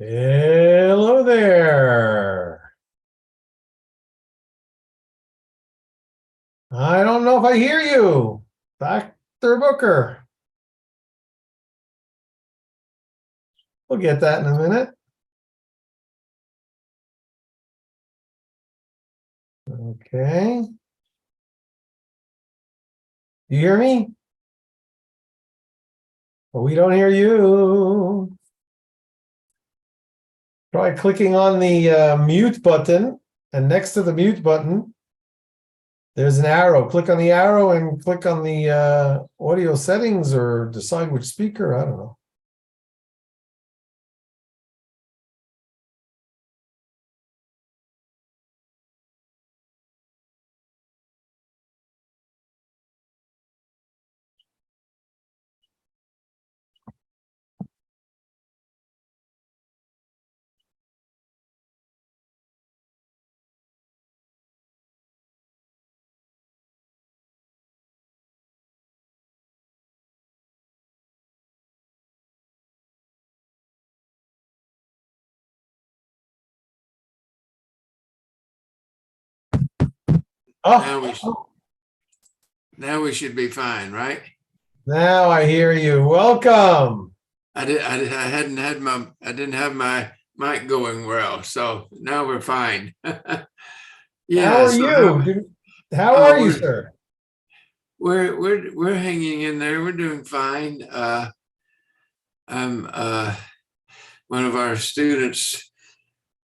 Hello there. I don't know if I hear you. Dr. Booker. We'll get that in a minute. Okay. You hear me? But we don't hear you. Try clicking on the mute button, and next to the mute button, there's an arrow. Click on the arrow and click on the audio settings or decide which speaker. I don't know. Now we should be fine, right? Now I hear you. Welcome. I didn't have my mic going well, so now we're fine. Yeah. How are you? How are you, sir? We're hanging in there. We're doing fine. One of our students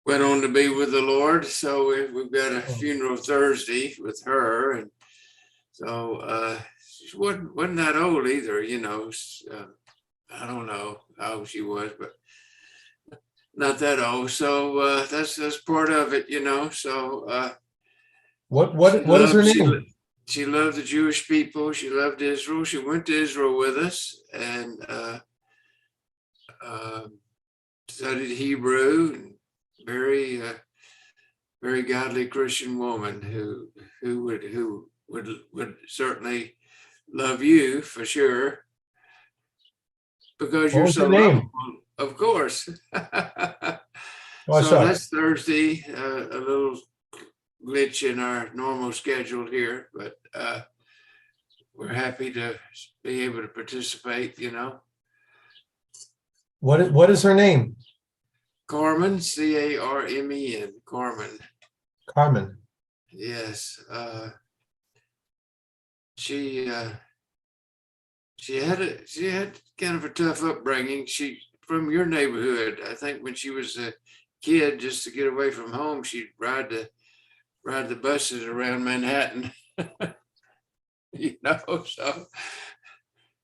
went on to be with the Lord, so we've got a funeral Thursday with her, and so she wasn't that old either, you know. I don't know how old she was, but not that old. So that's part of it, you know. So what is her name? She loved the Jewish people. She loved Israel. She went to Israel with us and studied Hebrew. And very godly Christian woman who would certainly love you for sure, because you're so lovable, of course. So that's Thursday. A little glitch in our normal schedule here, but we're happy to be able to participate, you know. What is her name? Carmen, Carmen. Carmen. Carmen. Yes. She had kind of a tough upbringing. She from your neighborhood. I think when she was a kid, just to get away from home, she'd ride the buses around Manhattan. You know, so.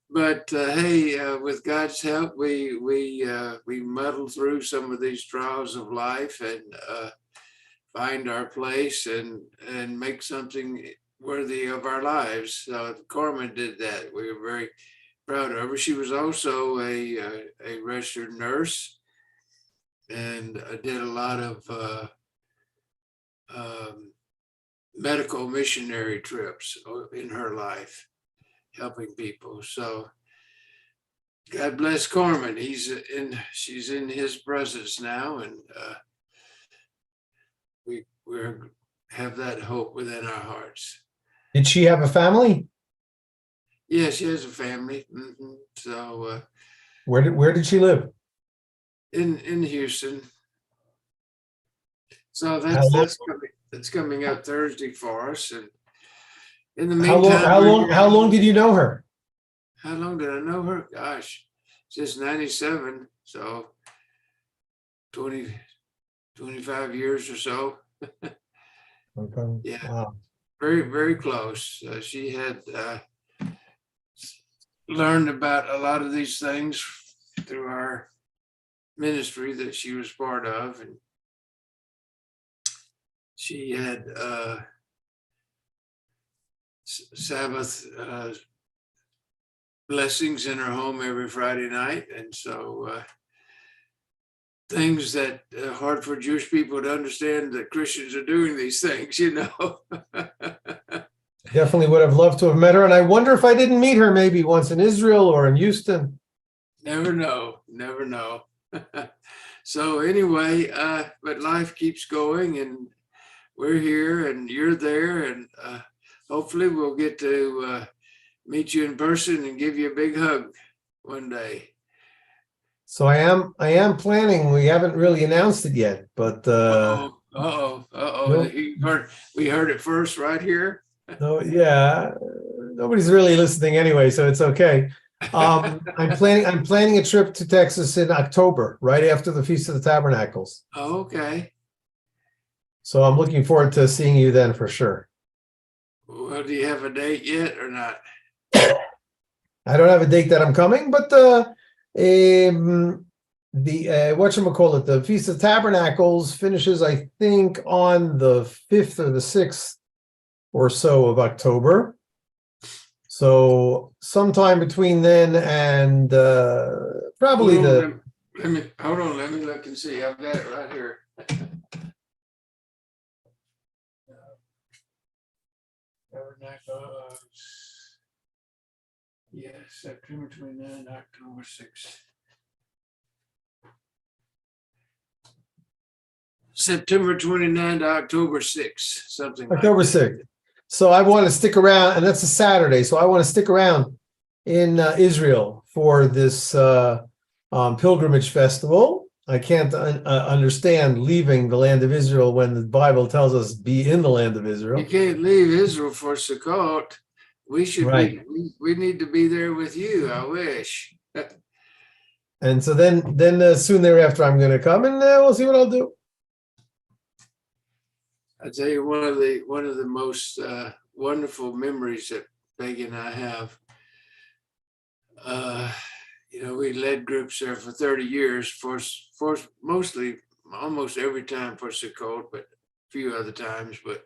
But hey, with God's help, we muddle through some of these trials of life and find our place and make something worthy of our lives. So Carmen did that. We were very proud of her. She was also a registered nurse and did a lot of medical missionary trips in her life, helping people. So God bless Carmen. She's in his presence now, and we have that hope within our hearts. Did she have a family? Yeah, she has a family. Mm-hmm. So where did she live? In Houston. So that's coming up Thursday for us. And in the meantime, how long did you know her? How long did I know her? Gosh, since 97. So 25 years or so. Okay. Yeah. Wow. Very, very close. She had learned about a lot of these things through our ministry that she was part of. And she had Sabbath blessings in her home every Friday night. And so things that are hard for Jewish people to understand, that Christians are doing these things, you know. Definitely would have loved to have met her. And I wonder if I didn't meet her maybe once in Israel or in Houston. Never know. Never know. So anyway, but life keeps going, and we're here and you're there, and hopefully we'll get to meet you in person and give you a big hug one day. So I am planning. We haven't really announced it yet, but Uh-oh. no, We heard it first right here. no, yeah, nobody's really listening anyway, so it's okay. I'm planning a trip to Texas in October, right after the Feast of the Tabernacles. Okay. So I'm looking forward to seeing you then for sure. Well, do you have a date yet or not? I don't have a date that I'm coming, but the whatchamacallit, the Feast of Tabernacles finishes, I think, on the 5th or the 6th or so of October. So sometime between then and probably Hold on, let me look and see. I've got it right here. Yes, September 29, October 6th. September 29 to October 6th, something like October that. 6th. So I want to stick around, and that's a Saturday. So I want to stick around in Israel for this pilgrimage festival. I can't understand leaving the land of Israel when the Bible tells us be in the land of Israel. You can't leave Israel for Sukkot. We should Right. we need to be there with you. I wish. And so then soon thereafter, I'm going to come, and we'll see what I'll do. I tell you, one of the most wonderful memories that Peggy and I have. We led groups there for 30 years, for mostly almost every time for Sukkot, but a few other times. But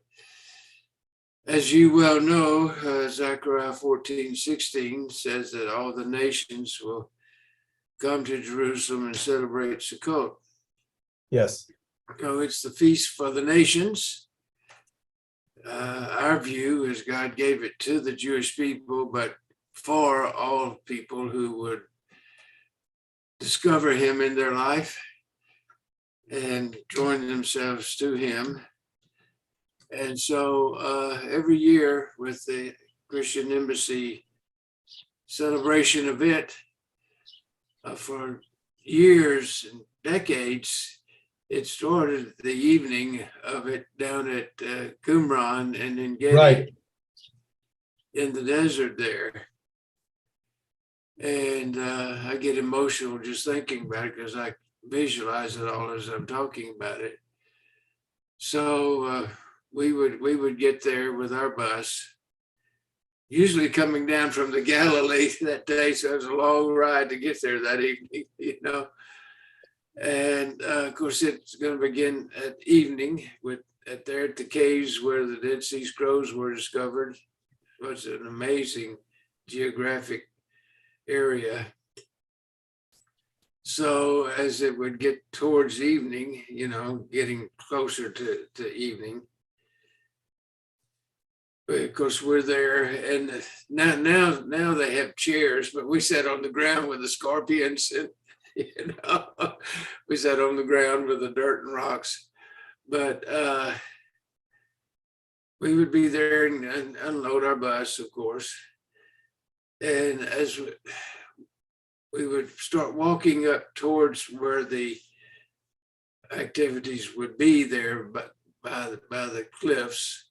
as you well know, Zechariah 14:16 says that all the nations will come to Jerusalem and celebrate Sukkot. Yes. So it's the feast for the nations. Our view is God gave it to the Jewish people, but for all people who would discover him in their life and join themselves to him. And so every year with the Christian Embassy celebration event, for years and decades, it started the evening of it down at Qumran and then Gedi Right. in the desert there. And I get emotional just thinking about it because I visualize it all as I'm talking about it. So we would get there with our bus, usually coming down from the Galilee that day. So it was a long ride to get there that evening, And of course, it's going to begin at evening at the caves where the Dead Sea Scrolls were discovered. It was an amazing geographic area. So as it would get towards evening, getting closer to evening, of course we're there, and now they have chairs, but we sat on the ground with the scorpions, and we sat on the ground with the dirt and rocks. But we would be there and unload our bus, of course, and as we would start walking up towards where the activities would be there, but by the cliffs,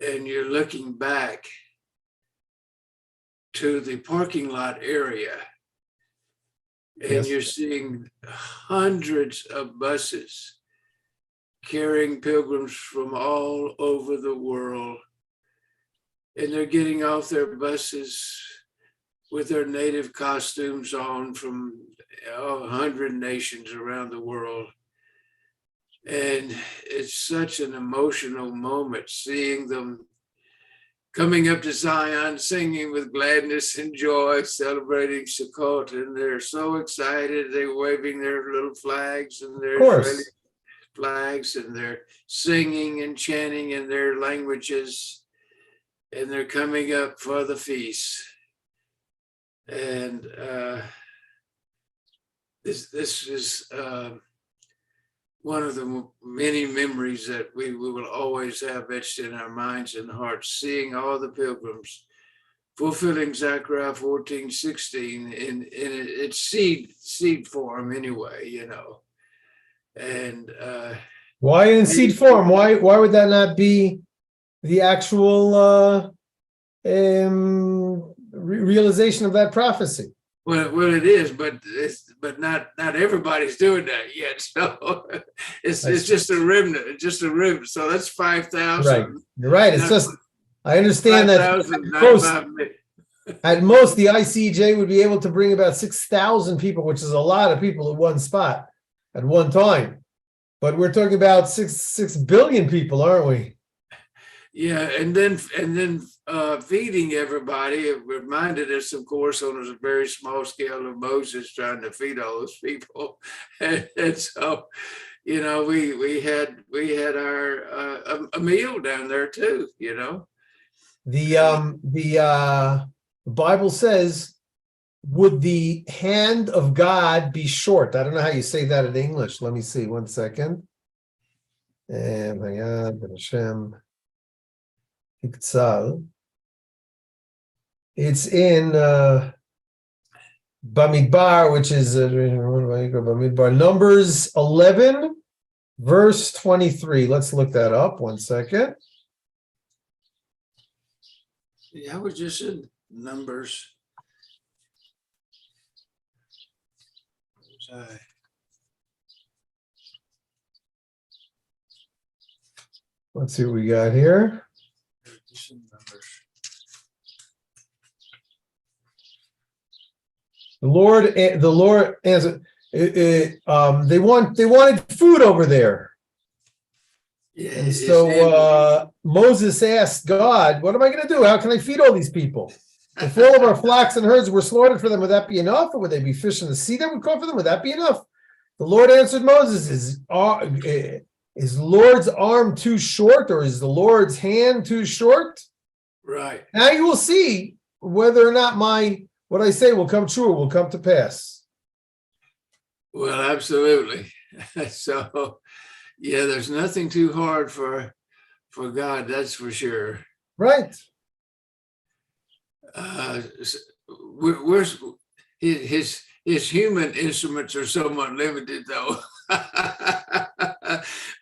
and you're looking back to the parking lot area, and Yes. you're seeing hundreds of buses carrying pilgrims from all over the world, and they're getting off their buses with their native costumes on from 100 nations around the world. And it's such an emotional moment seeing them coming up to Zion, singing with gladness and joy, celebrating Sukkot. And they're so excited. They're waving their little flags and their Israeli flags, and they're singing and chanting in their languages. And they're coming up for the feast. And this is one of the many memories that we will always have etched in our minds and hearts, seeing all the pilgrims fulfilling Zechariah 14:16 in its seed form anyway, you know. And Why in seed form? Why would that not be the actual realization of that prophecy? well, it is, but not everybody's doing that yet. So it's just a remnant, just a remnant. So that's 5,000. Right, you're right. It's just I understand that 5,000, not 5 million. at most the ICJ would be able to bring about 6,000 people, which is a lot of people at one spot at one time. But we're talking about 6 billion people, aren't we? Yeah, and then feeding everybody. It reminded us, of course, on a very small scale of Moses trying to feed all those people, and so, you know, we had our a meal down there too. You know, The Bible says, "Would the hand of God be short?" I don't know how you say that in English. Let me see. 1 second. And Hashem. It's in Bamidbar, which is Bamidbar, Numbers 11, verse 23. Let's look that up. 1 second. Yeah, I was just in Numbers. Let's see what we got here. The Lord answered. They wanted food over there, Yeah, and so Moses asked God, "What am I going to do? How can I feed all these people? If all of our flocks and herds were slaughtered for them, would that be enough, or would they be fish in the sea that would caught for them? Would that be enough?" The Lord answered Moses, "Is Lord's arm too short, or is the Lord's hand too short? Right. Now you will see whether or not what I say will come true or will come to pass." Well, absolutely. So, yeah, there's nothing too hard for God. That's for sure. Right. We're his human instruments are somewhat limited, though.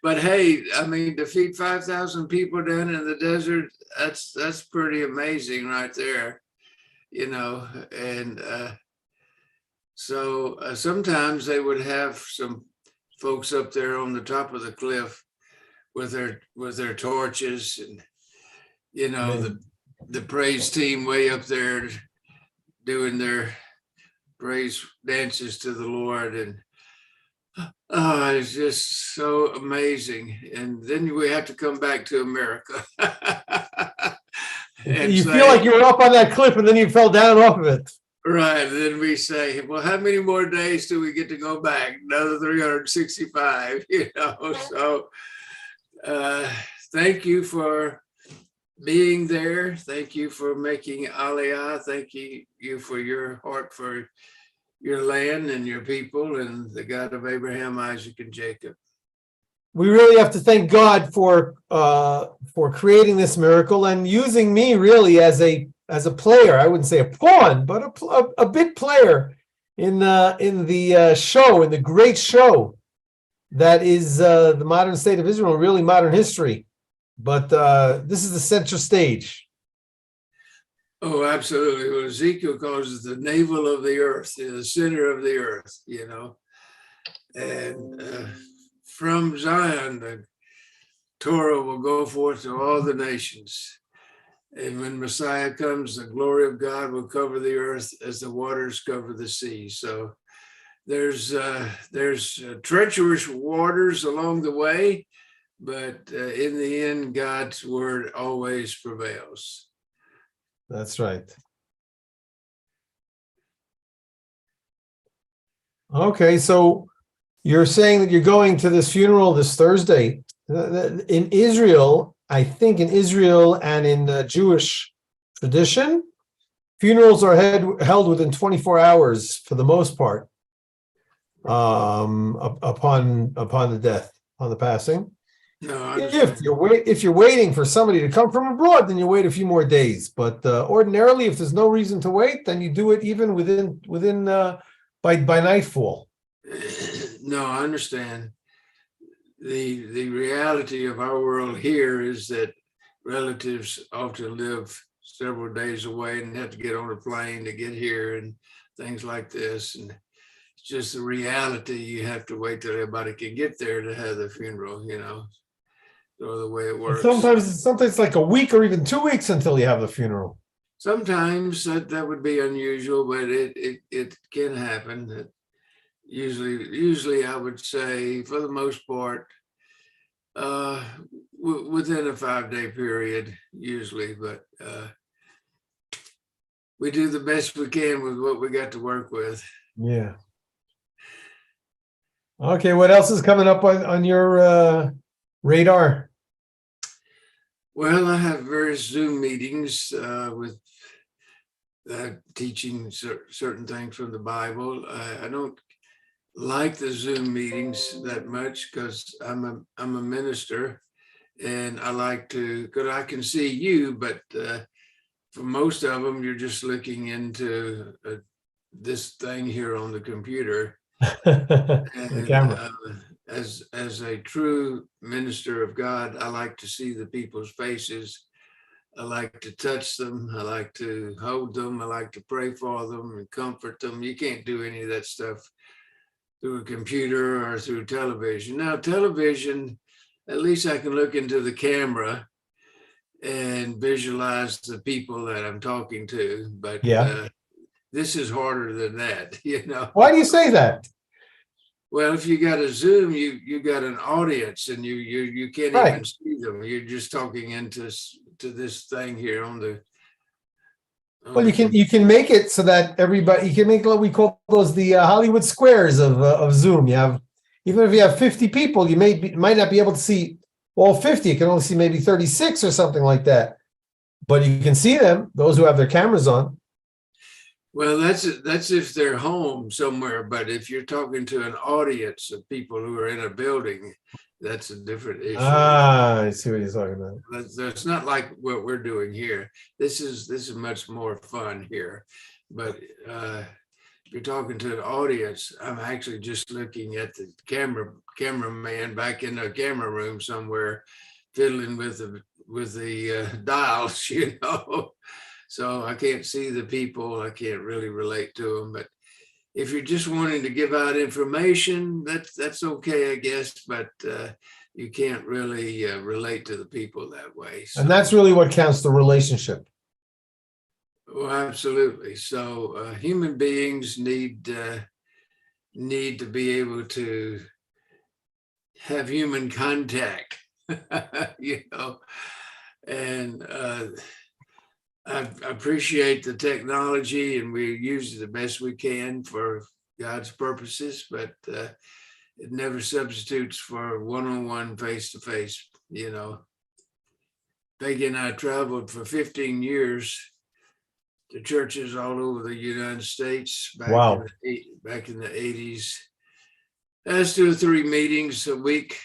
But hey, I mean, to feed 5,000 people down in the desert, that's pretty amazing right there, you know. And so sometimes they would have some folks up there on the top of the cliff with their torches, and you know, the praise team way up there doing their praise dances to the Lord, and it's just so amazing. And then we have to come back to America. And you feel like you were up on that cliff and then you fell down off of it. Right. And then we say, well, how many more days do we get to go back? Another 365, you know. So thank you for being there. Thank you for making Aliyah. Thank you for your heart for your land and your people and the God of Abraham, Isaac, and Jacob. We really have to thank God for creating this miracle and using me really as a player. I wouldn't say a pawn, but a big player in the show, in the great show that is the modern state of Israel, really modern history. But this is the center stage. Oh, absolutely. Well, Ezekiel calls it the navel of the earth, the center of the earth, you know. And from Zion, the Torah will go forth to all the nations. And when Messiah comes, the glory of God will cover the earth as the waters cover the sea. So there's treacherous waters along the way, but in the end, God's word always prevails. That's right. Okay, so you're saying that you're going to this funeral this Thursday. In Israel, I think in Israel and in Jewish tradition, funerals are held within 24 hours for the most part. upon the death, upon the passing. No, I understand. If you're waiting for somebody to come from abroad, then you wait a few more days. But ordinarily, if there's no reason to wait, then you do it even within by nightfall. No, I understand. The reality of our world here is that relatives often live several days away and have to get on a plane to get here and things like this. And it's just the reality. You have to wait till everybody can get there to have the funeral, or the way it works. Sometimes like a week or even 2 weeks until you have the funeral. Sometimes that would be unusual, but it can happen. Usually I would say for the most part, within a 5-day period, usually, but we do the best we can with what we got to work with. Yeah. Okay, what else is coming up on your radar? Well, I have various Zoom meetings with teaching certain things from the Bible. I don't like the Zoom meetings that much because I'm a minister, and I like to, because I can see you, but for most of them, you're just looking into this thing here on the computer. The camera. As a true minister of God, I like to see the people's faces. I like to touch them. I like to hold them. I like to pray for them and comfort them. You can't do any of that stuff through a computer or through television. Now, television, at least I can look into the camera and visualize the people that I'm talking to. But Yeah. this is harder than that, Why do you say that? Well, if you got a Zoom, you got an audience, and you can't Right. even see them. You're just talking into this thing here on the. Well, you can make it so that everybody, you can make what we call those the Hollywood squares of Zoom. You have, even if you have 50 people, you might not be able to see all 50. You can only see maybe 36 or something like that. But you can see them, those who have their cameras on. Well, that's if they're home somewhere. But if you're talking to an audience of people who are in a building, that's a different issue. Ah, I see what you're talking about. That's not like what we're doing here. This is much more fun here. But if you're talking to an audience, I'm actually just looking at the cameraman back in the camera room somewhere, fiddling with the dials, So I can't see the people. I can't really relate to them. But if you're just wanting to give out information, that's okay, I guess. But you can't really relate to the people that way. So, And that's really what counts, the relationship. well, absolutely. So human beings need to be able to have human contact, and I appreciate the technology, and we use it the best we can for God's purposes, but it never substitutes for one-on-one, face-to-face. Peggy and I traveled for 15 years to churches all over the United States Wow. back in the 80s. That's 2 or 3 meetings a week,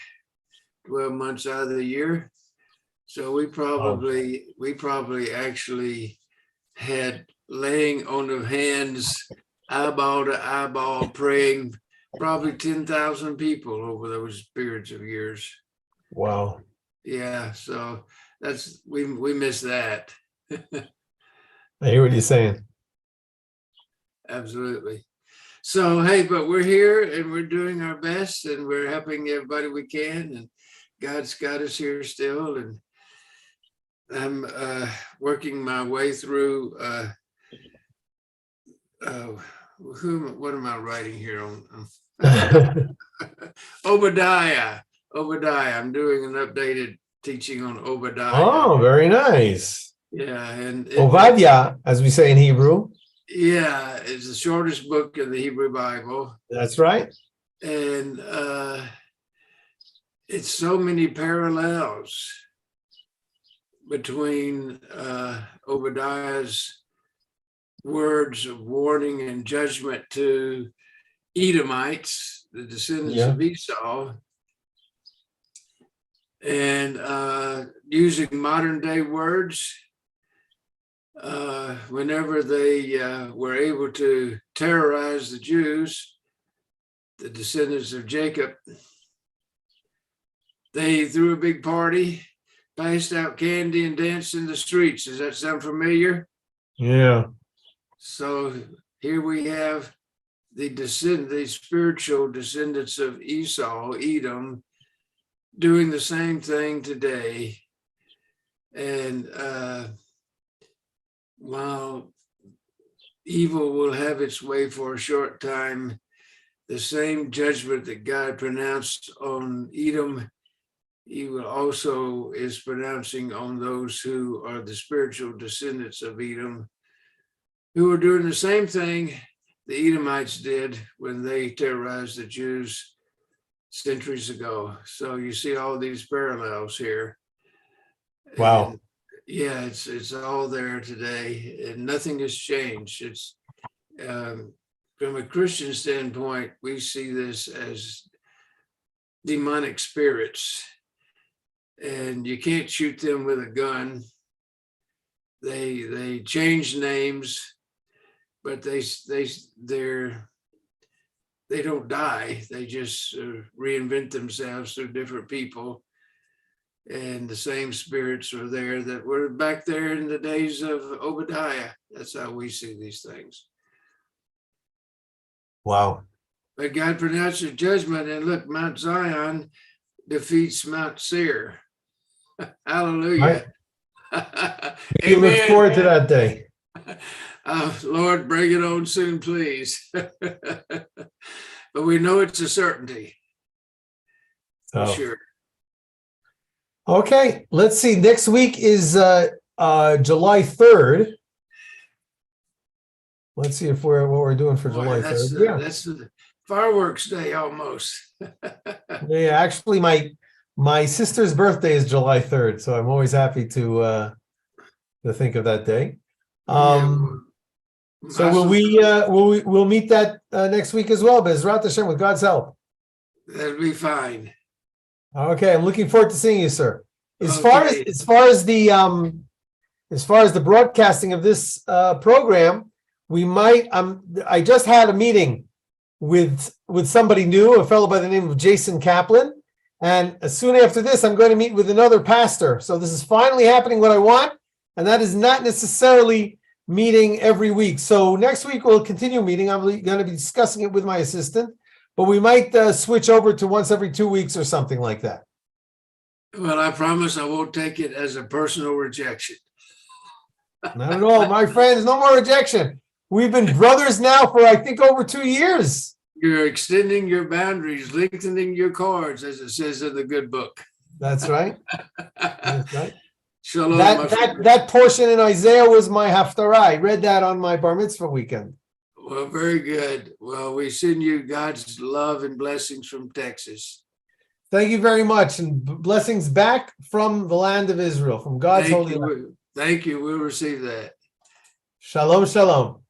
12 months out of the year. So we probably actually had laying on of hands, eyeball to eyeball, praying, probably 10,000 people over those periods of years. Wow. Yeah, so we miss that. I hear what you're saying. Absolutely. So hey, but we're here and we're doing our best, and we're helping everybody we can, and God's got us here still, and I'm working my way through what am I writing here on? Obadiah. I'm doing an updated teaching on Obadiah. Oh, very nice. Yeah, and Ovadia, as we say in Hebrew. Yeah, it's the shortest book in the Hebrew Bible. That's right. And it's so many parallels between Obadiah's words of warning and judgment to Edomites, the descendants Yeah. of Esau, and using modern day words, whenever they were able to terrorize the Jews, the descendants of Jacob, they threw a big party, passed out candy, and danced in the streets. Does that sound familiar? Yeah. So here we have the spiritual descendants of Esau, Edom, doing the same thing today. And while evil will have its way for a short time, the same judgment that God pronounced on Edom, he will also is pronouncing on those who are the spiritual descendants of Edom, who are doing the same thing the Edomites did when they terrorized the Jews centuries ago. So you see all these parallels here. Wow. And yeah, it's all there today, and nothing has changed. It's from a Christian standpoint, we see this as demonic spirits, and you can't shoot them with a gun. They change names, but they don't die. They just reinvent themselves through different people. And the same spirits are there that were back there in the days of Obadiah. That's how we see these things. Wow. But God pronounced a judgment, and look, Mount Zion defeats Mount Seir. Hallelujah. We look forward to that day. Lord, bring it on soon, please. But we know it's a certainty. For sure. Okay, let's see. Next week is July 3rd. Let's see what we're doing for July 3rd. That's the fireworks day almost. Yeah, actually my sister's birthday is July 3rd, so I'm always happy to think of that day. So we'll meet that next week as well, Bezrat Hashem, with God's help. That'll be fine. Okay, I'm looking forward to seeing you, sir. As far as the broadcasting of this program, we might. I just had a meeting with somebody new, a fellow by the name of Jason Kaplan, and soon after this, I'm going to meet with another pastor. So this is finally happening what I want, and that is not necessarily meeting every week. So next week we'll continue meeting. I'm going to be discussing it with my assistant. But we might switch over to once every 2 weeks or something like that. Well, I promise I won't take it as a personal rejection. Not at all, my friends. No more rejection. We've been brothers now for, I think, over 2 years. You're extending your boundaries, lengthening your cords, as it says in the good book. That's right. That's right. Shalom, that portion in Isaiah was my haftarah. I read that on my bar mitzvah weekend. Well, very good. Well, we send you God's love and blessings from Texas. Thank you very much. And blessings back from the land of Israel, from God's holy land. Thank you. We'll receive that. Shalom, shalom.